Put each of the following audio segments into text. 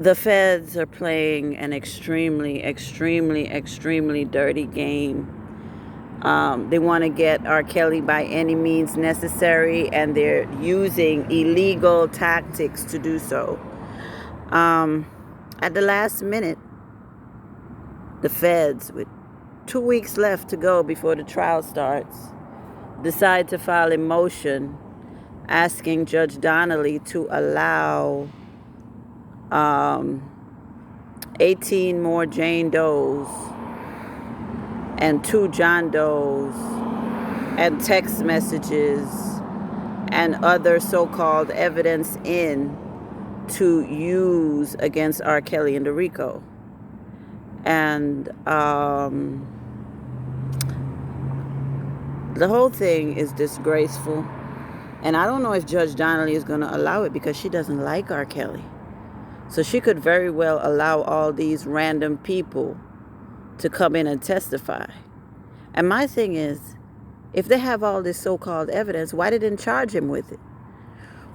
The feds are playing an extremely, extremely, extremely dirty game. They want to get R.Kelly by any means necessary, and they're using illegal tactics to do so. At the last minute, the feds, with 2 weeks left to go before the trial starts, decide to file a motion asking Judge Donnelly to allow 18 more Jane Does and 2 John Does and text messages and other so-called evidence to use against R. Kelly and the RICO. And the whole thing is disgraceful. And I don't know if Judge Donnelly is going to allow it, because she doesn't like R. Kelly. So she could very well allow all these random people to come in and testify. And my thing is, if they have all this so-called evidence, why didn't charge him with it?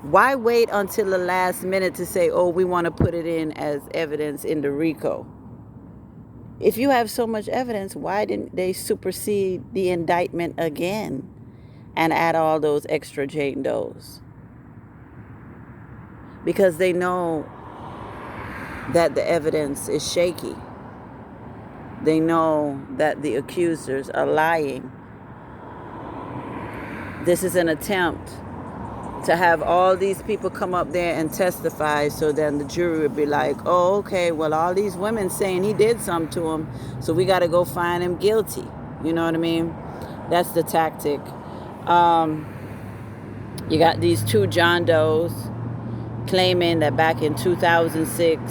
Why wait until the last minute to say, oh, we want to put it in as evidence in the RICO? If you have so much evidence, why didn't they supersede the indictment again and add all those extra Jane Does? Because they know that the evidence is shaky. They know that the accusers are lying. This is an attempt to have all these people come up there and testify, so then the jury would be like, oh, okay, well, all these women saying he did something to him, so we got to go find him guilty. You know what I mean? That's the tactic. You got these 2 John Does claiming that back in 2006,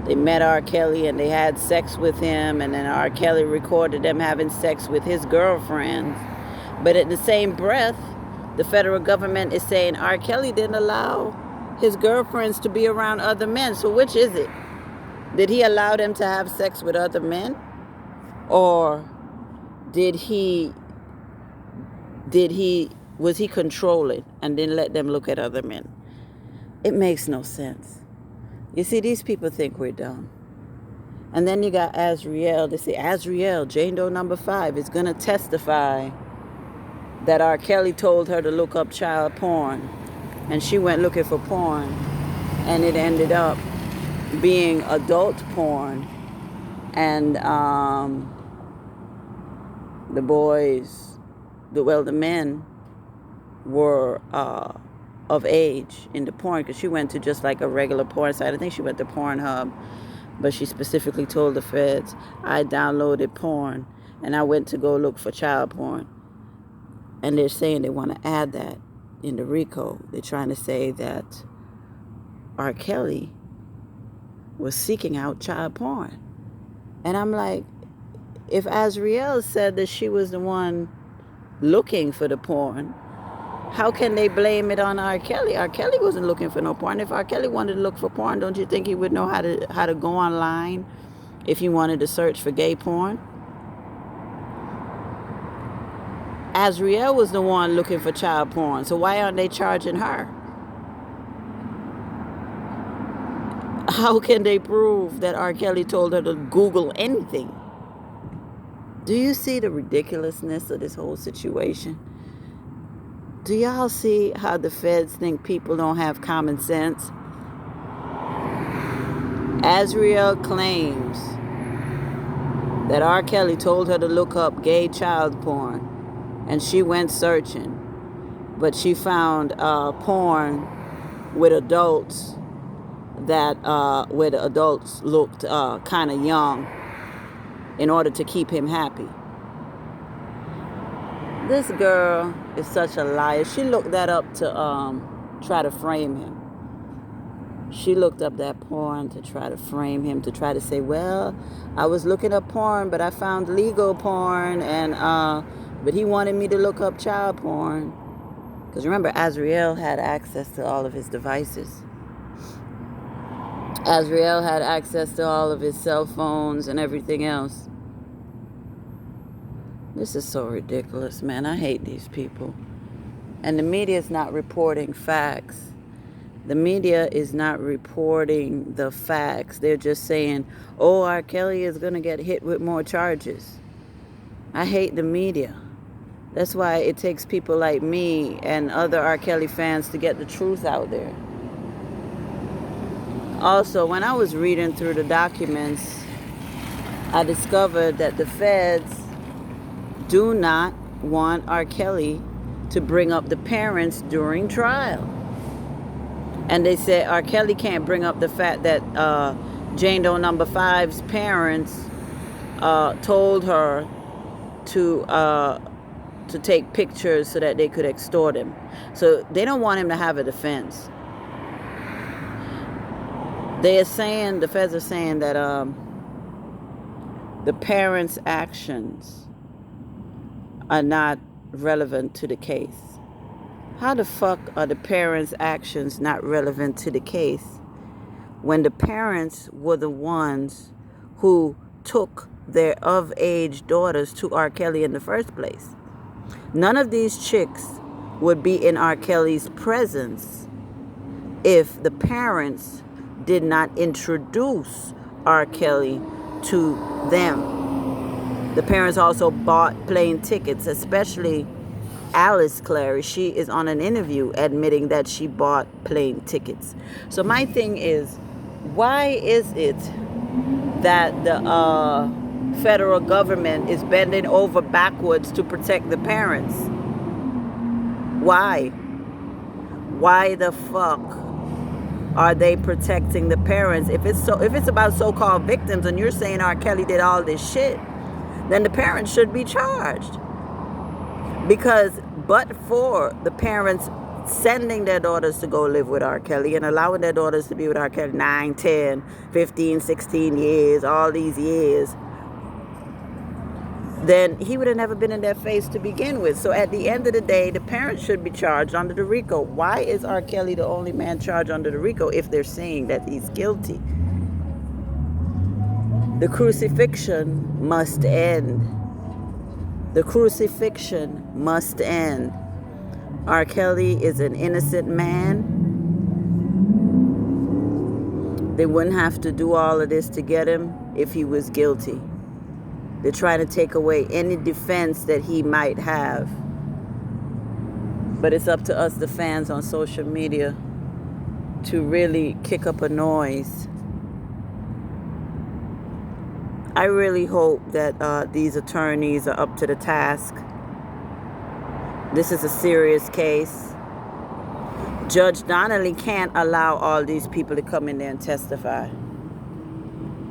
they met R. Kelly and they had sex with him, and then R. Kelly recorded them having sex with his girlfriends. But in the same breath, the federal government is saying R. Kelly didn't allow his girlfriends to be around other men. So which is it? Did he allow them to have sex with other men? Or was he controlling and didn't let them look at other men? It makes no sense. You see, these people think we're dumb. And then you got AzriLIE. They say, AzriLIE, Jane Doe number 5, is going to testify that R. Kelly told her to look up child porn. And she went looking for porn. And it ended up being adult porn. And the men were of age in the porn, because she went to just like a regular porn site. I think she went to Pornhub, but she specifically told the feds, I downloaded porn and I went to go look for child porn. And they're saying they want to add that in the RICO. They're trying to say that R. Kelly was seeking out child porn. And I'm like, if AzriLIE said that she was the one looking for the porn, how can they blame it on R. Kelly? R. Kelly wasn't looking for no porn. If R. Kelly wanted to look for porn, don't you think he would know how to go online if he wanted to search for gay porn? AzriLIE was the one looking for child porn, so why aren't they charging her? How can they prove that R. Kelly told her to Google anything? Do you see the ridiculousness of this whole situation? Do y'all see how the feds think people don't have common sense? AzriLIE claims that R. Kelly told her to look up gay child porn, and she went searching, but she found porn with adults where the adults looked kind of young, in order to keep him happy. This girl is such a liar. She looked that up to try to frame him. She looked up that porn to try to frame him, to try to say, well, I was looking up porn, but I found legal porn, and but he wanted me to look up child porn. Because remember, AzriLIE had access to all of his devices. AzriLIE had access to all of his cell phones and everything else. This is so ridiculous, man. I hate these people. And the media is not reporting facts. The media is not reporting the facts. They're just saying, oh, R. Kelly is going to get hit with more charges. I hate the media. That's why it takes people like me and other R. Kelly fans to get the truth out there. Also, when I was reading through the documents, I discovered that the feds do not want R. Kelly to bring up the parents during trial. And they said R. Kelly can't bring up the fact that Jane Doe number 5's parents told her to take pictures so that they could extort him. So they don't want him to have a defense. They are saying, the feds are saying that the parents' actions are not relevant to the case. How the fuck are the parents' actions not relevant to the case when the parents were the ones who took their of-age daughters to R. Kelly in the first place? None of these chicks would be in R. Kelly's presence if the parents did not introduce R. Kelly to them. The parents also bought plane tickets, especially Alice Clary. She is on an interview admitting that she bought plane tickets. So my thing is, why is it that the federal government is bending over backwards to protect the parents? Why? Why the fuck are they protecting the parents? If it's about so-called victims and you're saying R. Kelly did all this shit, then the parents should be charged. Because but for the parents sending their daughters to go live with R. Kelly and allowing their daughters to be with R. Kelly 9, 10, 15, 16 years, all these years, then he would have never been in their face to begin with. So at the end of the day, the parents should be charged under the RICO. Why is R. Kelly the only man charged under the RICO if they're saying that he's guilty? The crucifixion must end. The crucifixion must end. R. Kelly is an innocent man. They wouldn't have to do all of this to get him if he was guilty. They're trying to take away any defense that he might have. But it's up to us, the fans on social media, to really kick up a noise. I really hope that these attorneys are up to the task. This is a serious case. Judge Donnelly can't allow all these people to come in there and testify,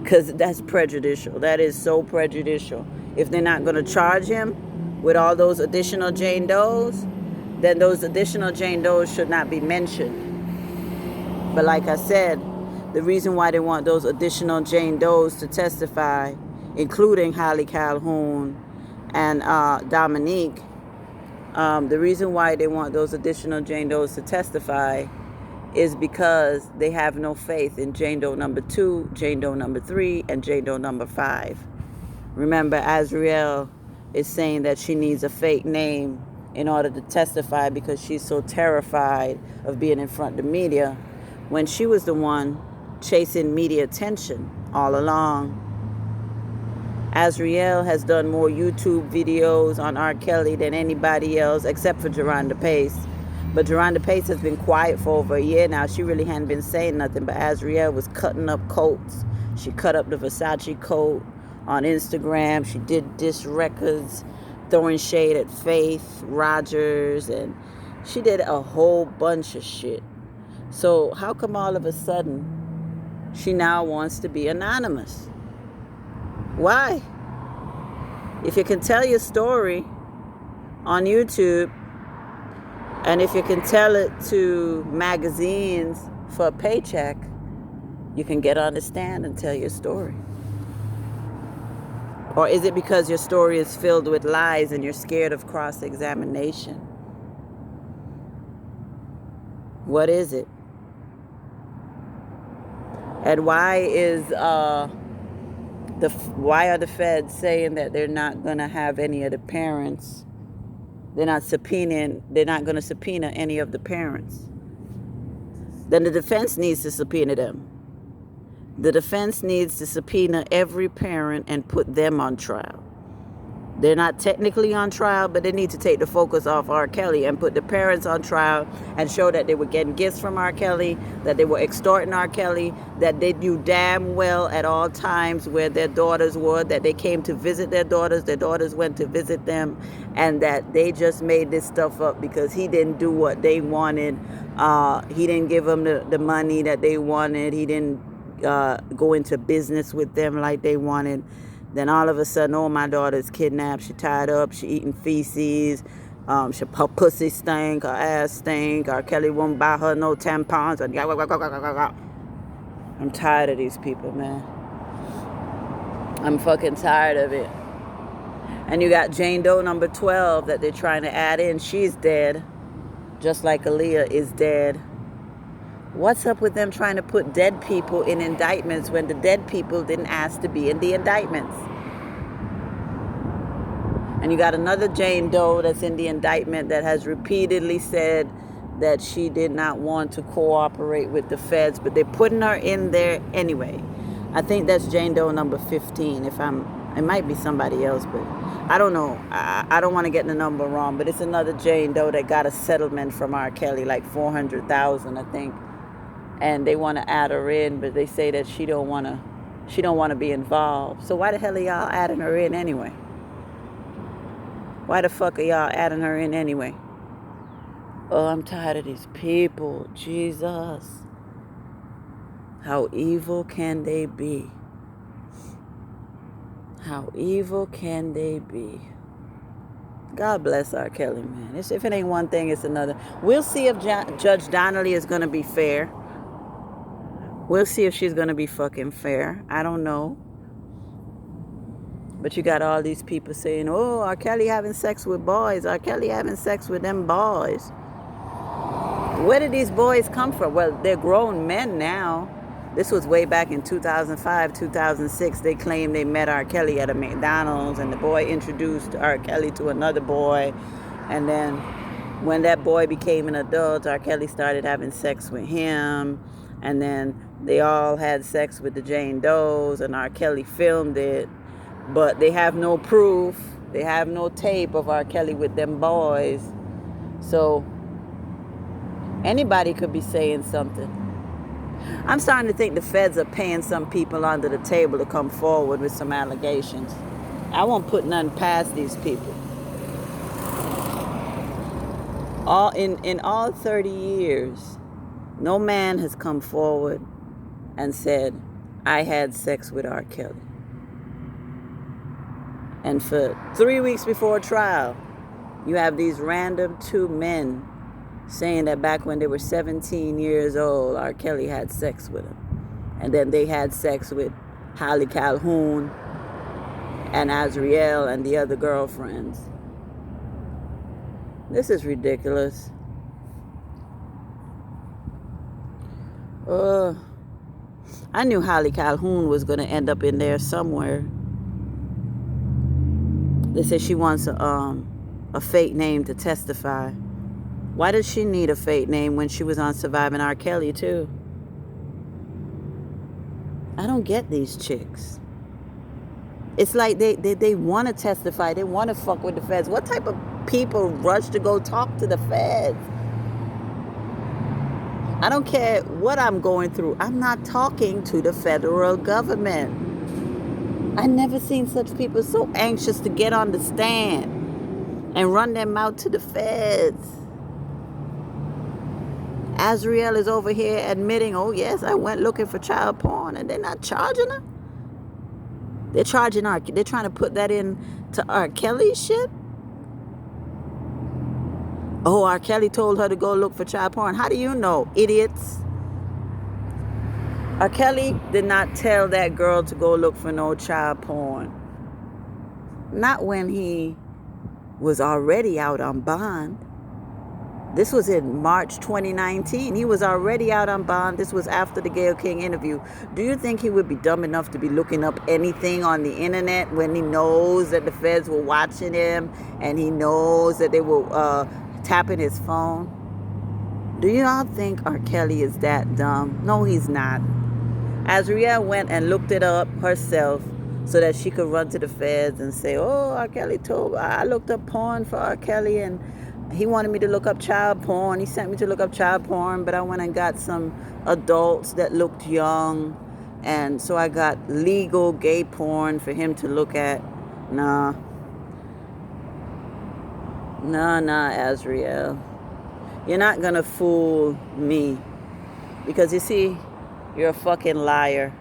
because that's prejudicial. That is so prejudicial. If they're not going to charge him with all those additional Jane Does, then those additional Jane Does should not be mentioned. But like I said, the reason why they want those additional Jane Does to testify, including Holly Calhoun and Dominique, the reason why they want those additional Jane Does to testify is because they have no faith in Jane Doe number 2, Jane Doe number 3, and Jane Doe number 5. Remember, AzriLIE is saying that she needs a fake name in order to testify because she's so terrified of being in front of the media, when she was the one chasing media attention all along. AzriLIE has done more YouTube videos on R. Kelly than anybody else except for Geronda Pace. But Geronda Pace has been quiet for over a year now. She really hadn't been saying nothing, but AzriLIE was cutting up coats. She cut up the Versace coat on Instagram. She did diss records, throwing shade at Faith Rogers, and she did a whole bunch of shit. So how come all of a sudden she now wants to be anonymous? Why? If you can tell your story on YouTube, and if you can tell it to magazines for a paycheck, you can get on the stand and tell your story. Or is it because your story is filled with lies and you're scared of cross-examination? What is it? And why are the feds saying that they're not going to have any of the parents? They're not going to subpoena any of the parents. then the defense needs to subpoena them. The defense needs to subpoena every parent and put them on trial. They're not technically on trial, but they need to take the focus off R. Kelly and put the parents on trial and show that they were getting gifts from R. Kelly, that they were extorting R. Kelly, that they knew damn well at all times where their daughters were, that they came to visit their daughters went to visit them, and that they just made this stuff up because he didn't do what they wanted. He didn't give them the money that they wanted. He didn't go into business with them like they wanted. Then all of a sudden, oh, my daughter's kidnapped. She tied up. She eating feces. Her pussy stink. Her ass stink. R. Kelly won't buy her no tampons. I'm tired of these people, man. I'm fucking tired of it. And you got Jane Doe number 12 that they're trying to add in. She's dead. Just like Aaliyah is dead. What's up with them trying to put dead people in indictments when the dead people didn't ask to be in the indictments? And you got another Jane Doe that's in the indictment that has repeatedly said that she did not want to cooperate with the feds, but they're putting her in there anyway. I think that's Jane Doe number 15. It might be somebody else, but I don't know. I don't want to get the number wrong, but it's another Jane Doe that got a settlement from R. Kelly, like $400,000, I think. And they want to add her in, but they say that she don't want to be involved. So why the hell are y'all adding her in anyway? Why the fuck are y'all adding her in anyway? Oh, I'm tired of these people. Jesus. How evil can they be? How evil can they be? God bless R. Kelly, man. If it ain't one thing, it's another. We'll see if Judge Donnelly is going to be fair. We'll see if she's going to be fucking fair. I don't know. But you got all these people saying, oh, R. Kelly having sex with boys. R. Kelly having sex with them boys. Where did these boys come from? Well, they're grown men now. This was way back in 2005, 2006. They claimed they met R. Kelly at a McDonald's, and the boy introduced R. Kelly to another boy. And then when that boy became an adult, R. Kelly started having sex with him. And then they all had sex with the Jane Does, and R. Kelly filmed it. But they have no proof. They have no tape of R. Kelly with them boys. So anybody could be saying something. I'm starting to think the feds are paying some people under the table to come forward with some allegations. I won't put none past these people. In all 30 years, no man has come forward and said, I had sex with R. Kelly. And for 3 weeks before trial, you have these random two men saying that back when they were 17 years old, R. Kelly had sex with him. And then they had sex with Holly Calhoun and AzriLIE and the other girlfriends. This is ridiculous. I knew Holly Calhoun was going to end up in there somewhere. They say she wants a fake name to testify. Why does she need a fake name when she was on Surviving R. Kelly too? I don't get these chicks. It's like they want to testify. They want to fuck with the feds. What type of people rush to go talk to the feds? I don't care what I'm going through. I'm not talking to the federal government. I never seen such people so anxious to get on the stand and run their mouth to the feds. AzriLIE is over here admitting, oh yes, I went looking for child porn, and they're not charging her. They're charging her. They're trying to put that in to R. Kelly's shit. Oh, R. Kelly told her to go look for child porn. How do you know, idiots? R. Kelly did not tell that girl to go look for no child porn. Not when he was already out on bond. This was in March 2019. He was already out on bond. This was after the Gayle King interview. Do you think he would be dumb enough to be looking up anything on the internet when he knows that the feds were watching him and he knows that they were tapping his phone? Do y'all think R. Kelly is that dumb? No, he's not. AzriLIE went and looked it up herself so that she could run to the feds and say, oh, R. Kelly told, I looked up porn for R. Kelly and he wanted me to look up child porn. He sent me to look up child porn, but I went and got some adults that looked young. And so I got legal gay porn for him to look at. Nah, AzriLIE. You're not going to fool me. Because you see, you're a fucking liar.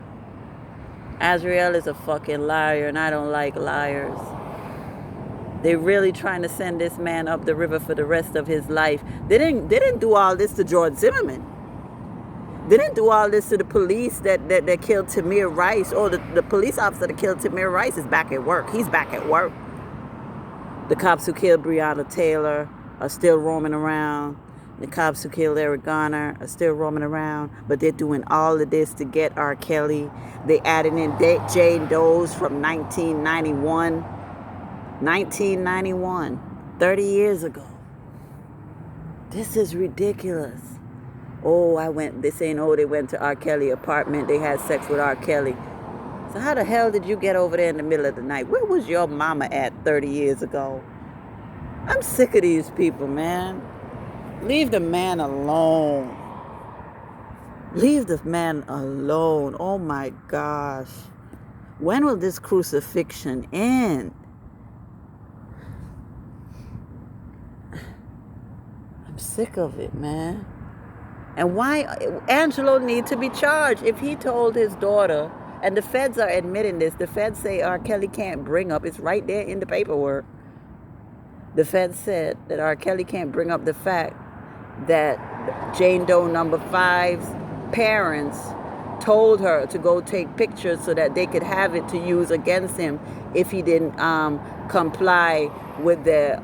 AzriLIE is a fucking liar, and I don't like liars. They're really trying to send this man up the river for the rest of his life. They didn't do all this to George Zimmerman. They didn't do all this to the police that killed Tamir Rice. Or the police officer that killed Tamir Rice is back at work. He's back at work. The cops who killed Breonna Taylor are still roaming around. The cops who killed Eric Garner are still roaming around. But they're doing all of this to get R. Kelly. They added in Jane Doe's from 1991. 1991. 30 years ago. This is ridiculous. Oh, they went to R. Kelly apartment. They had sex with R. Kelly. So how the hell did you get over there in the middle of the night? Where was your mama at 30 years ago? I'm sick of these people, man. Leave the man alone. Leave the man alone. Oh my gosh. When will this crucifixion end? I'm sick of it, man. And why Angelo need to be charged if he told his daughter, and the feds are admitting this. The feds say R. Kelly can't bring up, it's right there in the paperwork. The feds said that R. Kelly can't bring up the fact that Jane Doe number 5's parents told her to go take pictures so that they could have it to use against him if he didn't comply with their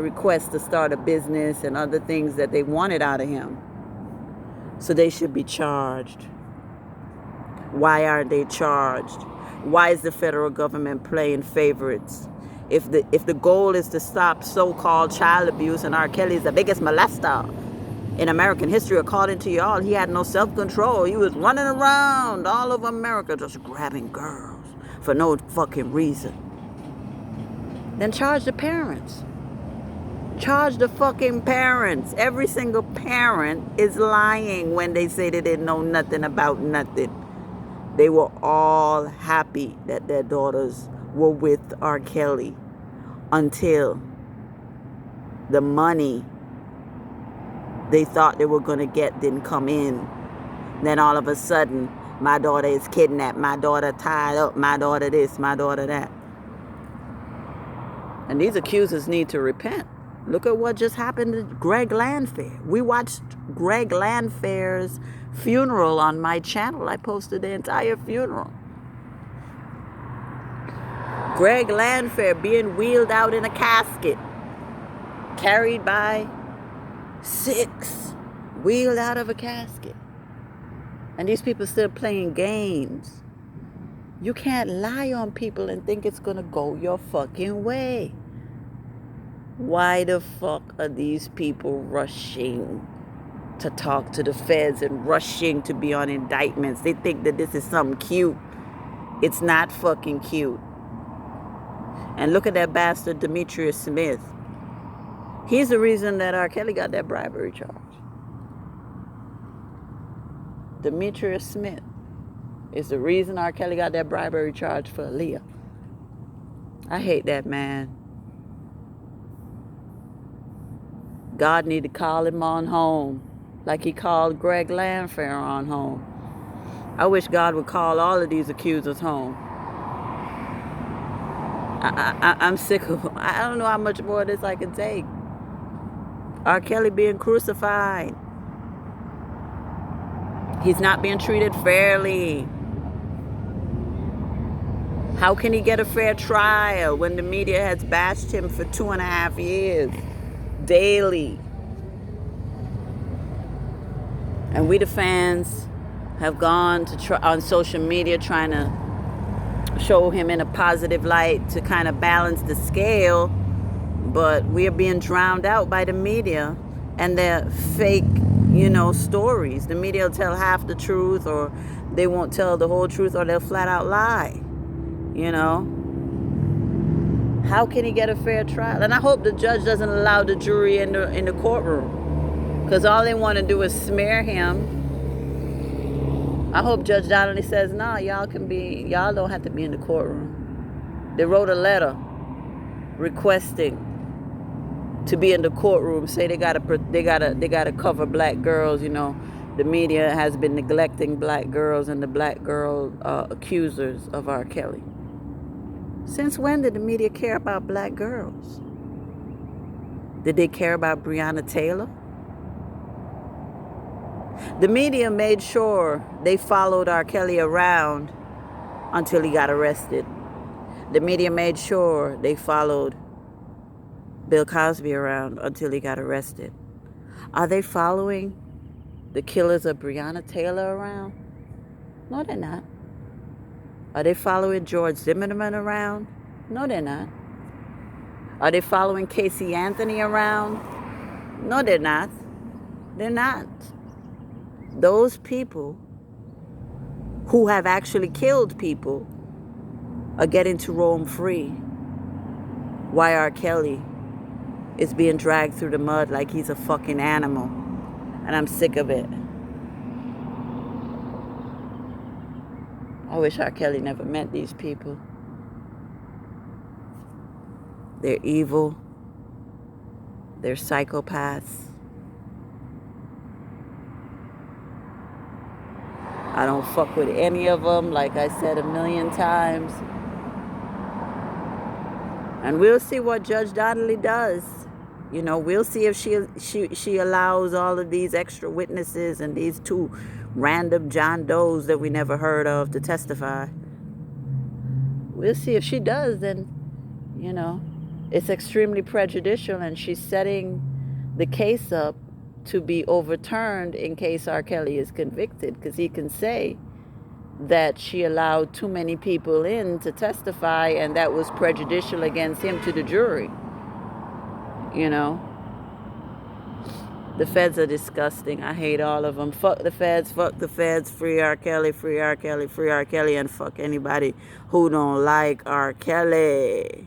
request to start a business and other things that they wanted out of him. So they should be charged. Why aren't they charged? Why is the federal government playing favorites? If the goal is to stop so-called child abuse, and R. Kelly is the biggest molester in American history, according to y'all, he had no self-control. He was running around all over America just grabbing girls for no fucking reason. Then charge the parents. Charge the fucking parents. Every single parent is lying when they say they didn't know nothing about nothing. They were all happy that their daughters were with R. Kelly until the money they thought they were going to get didn't come in. Then all of a sudden, my daughter is kidnapped, my daughter tied up, my daughter this, my daughter that. And these accusers need to repent. Look at what just happened to Greg Landfair. We watched Greg Landfair's funeral on my channel. I posted the entire funeral. Greg Landfair being wheeled out in a casket, carried by 6, wheeled out of a casket. And these people still playing games. You can't lie on people and think it's going to go your fucking way. Why the fuck are these people rushing to talk to the feds and rushing to be on indictments? They think that this is something cute. It's not fucking cute. And look at that bastard Demetrius Smith. He's the reason that R. Kelly got that bribery charge. Demetrius Smith is the reason R. Kelly got that bribery charge for Aaliyah. I hate that man. God need to call him on home like he called Greg Landfair on home. I wish God would call all of these accusers home. I'm sick of them. I don't know how much more of this I can take. R. Kelly being crucified. He's not being treated fairly. How can he get a fair trial when the media has bashed him for 2.5 years? Daily. And we the fans have gone to on social media trying to show him in a positive light to kind of balance the scale, but we are being drowned out by the media and their fake, stories. The media will tell half the truth, or they won't tell the whole truth, or they'll flat out lie. How can he get a fair trial? And I hope the judge doesn't allow the jury in the courtroom, because all they want to do is smear him. I hope Judge Donnelly says, "No, y'all don't have to be in the courtroom." They wrote a letter requesting to be in the courtroom. Say they gotta cover black girls. The media has been neglecting black girls and the black girl accusers of R.Kelly. Since when did the media care about black girls? Did they care about Breonna Taylor? The media made sure they followed R.Kelly around until he got arrested. The media made sure they followed Bill Cosby around until he got arrested. Are they following the killers of Breonna Taylor around? No, they're not. Are they following George Zimmerman around? No, they're not. Are they following Casey Anthony around? No, they're not. They're not. Those people who have actually killed people are getting to roam free. Why R.Kelly is being dragged through the mud like he's a fucking animal. And I'm sick of it. I wish R.Kelly never met these people. They're evil. They're psychopaths. I don't fuck with any of them, like I said a million times. And we'll see what Judge Donnelly does. We'll see if she allows all of these extra witnesses and these two random John Does that we never heard of to testify. We'll see if she does. Then, it's extremely prejudicial, and she's setting the case up to be overturned in case R.Kelly is convicted, because he can say that she allowed too many people in to testify, and that was prejudicial against him to the jury. The feds are disgusting. I hate all of them. Fuck the feds, free R. Kelly, free R. Kelly, free R. Kelly, and fuck anybody who don't like R. Kelly.